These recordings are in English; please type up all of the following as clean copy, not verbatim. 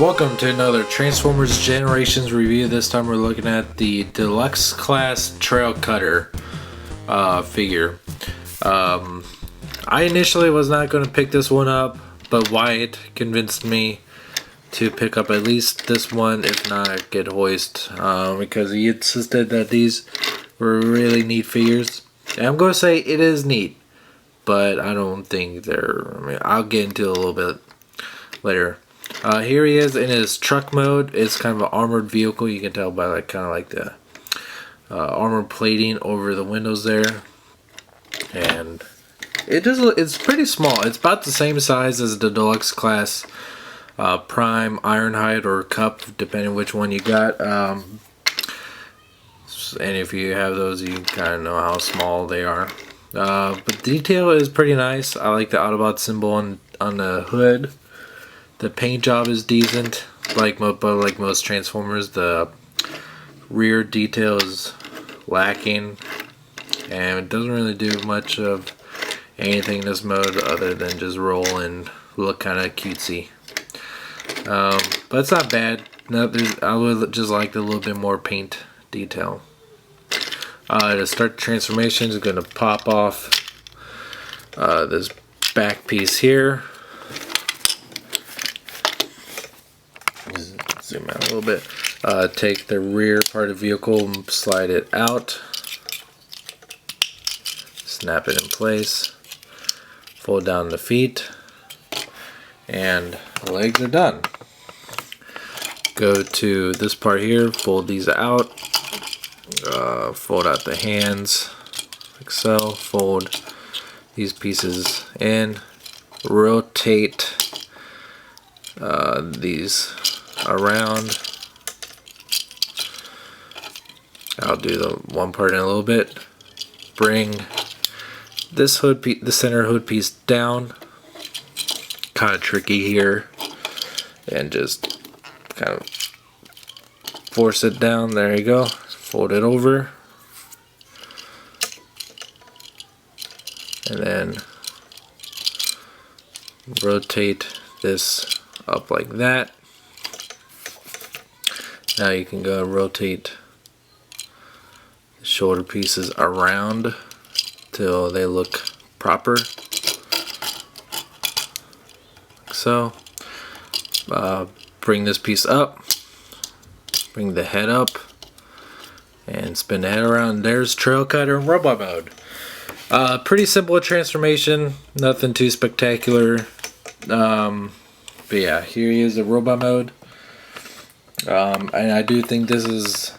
Welcome to another Transformers Generations review. This time we're looking at the Deluxe class Trailcutter figure. I initially was not going to pick this one up, but Wyatt convinced me to pick up at least this one, if not get Hoist, because he insisted that these were really neat figures. And I'm going to say it is neat, but I don't think they're, I'll get into it a little bit later. Here he is in his truck mode. It's kind of an armored vehicle. You can tell by kind of the armor plating over the windows there, and it's pretty small. It's about the same size as the Deluxe class Prime, Ironhide, or Cup, depending which one you got. And if you have those, you kind of know how small they are. But the detail is pretty nice. I like the Autobot symbol on the hood. The paint job is decent, but like most Transformers, the rear detail is lacking, and it doesn't really do much of anything in this mode other than just roll and look kind of cutesy. But it's not bad. I would just like a little bit more paint detail. To start the transformation, is going to pop off this back piece here. Zoom out a little bit. Take the rear part of the vehicle and slide it out. Snap it in place. Fold down the feet. And the legs are done. Go to this part here. Fold these out. Fold out the hands like so. Fold these pieces in. Rotate these around. I'll do the one part in a little bit. Bring this the center hood piece down. Kind of tricky here, and just kind of force it down. There you go. Fold it over, and then rotate this up like that. Now you can go and rotate the shoulder pieces around till they look proper, like so. Bring this piece up, bring the head up, and spin the head around. There's Trailcutter in robot mode. Pretty simple transformation, nothing too spectacular. But yeah, here he is in robot mode. And I do think this is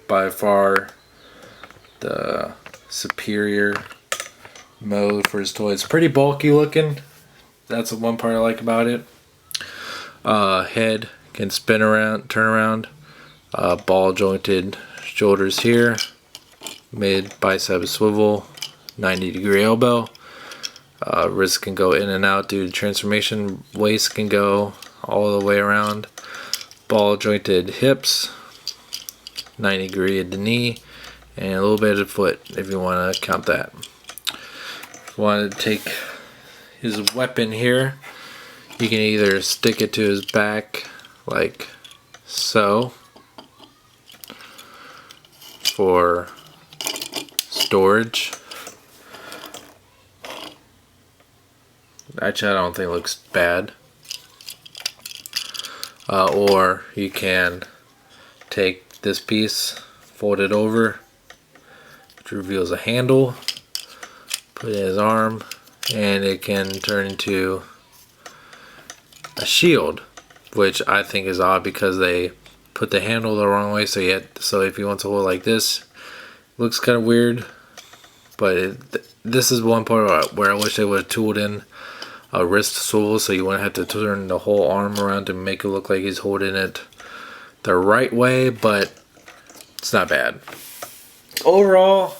by far the superior mode for his toy. It's pretty bulky looking. That's the one part I like about it. Head can spin around, turn around. Ball jointed shoulders here. Mid bicep swivel. 90-degree elbow. Wrist can go in and out due to transformation. Waist can go all the way around. Ball jointed hips, 90-degree at the knee, and a little bit of foot if you want to count that. If you want to take his weapon here, you can either stick it to his back like so for storage. Actually, I don't think it looks bad. Or you can take this piece, fold it over, which reveals a handle, put it in his arm, and it can turn into a shield, which I think is odd because they put the handle the wrong way. So if you want to hold like this, it looks kind of weird. But this is one part where I wish they would have tooled in a wrist swivel, so you wouldn't have to turn the whole arm around to make it look like he's holding it the right way, but it's not bad. Overall,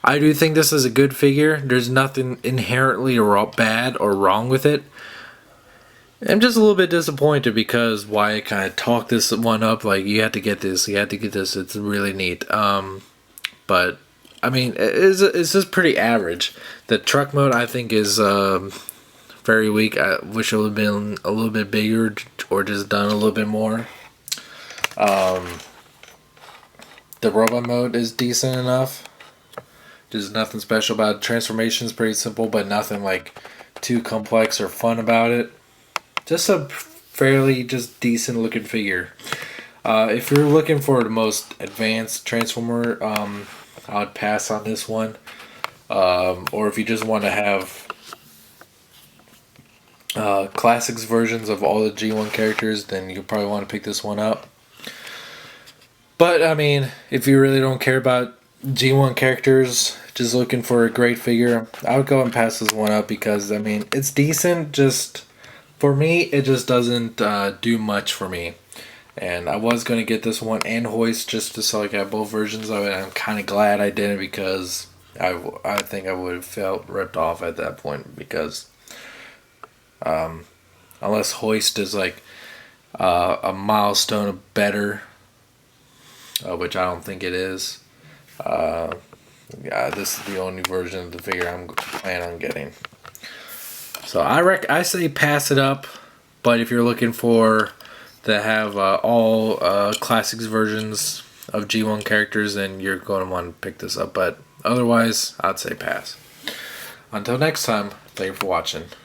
I do think this is a good figure. There's nothing inherently bad or wrong with it. I'm just a little bit disappointed because Wyatt kind of talked this one up like, you have to get this, you have to get this, it's really neat. But I mean, it's just pretty average. The truck mode I think is very weak. I wish it would have been a little bit bigger or just done a little bit more. The robot mode is decent enough. There's nothing special about it. Transformation is pretty simple, but nothing like too complex or fun about it. Just a fairly just decent looking figure. If you're looking for the most advanced Transformer, I would pass on this one. Or if you just want to have classics versions of all the G1 characters, then you probably want to pick this one up. But I mean, if you really don't care about G1 characters, just looking for a great figure, I would go and pass this one up because I mean it's decent. Just for me, it just doesn't do much for me. And I was gonna get this one and Hoist just to so I have both versions of it. I'm kind of glad I didn't because I think I would have felt ripped off at that point because unless Hoist is like a milestone of better, which I don't think it is. Yeah, this is the only version of the figure I'm planning on getting. So I say pass it up, but if you're looking for to have all classics versions of G1 characters, then you're going to want to pick this up. But otherwise, I'd say pass. Until next time, thank you for watching.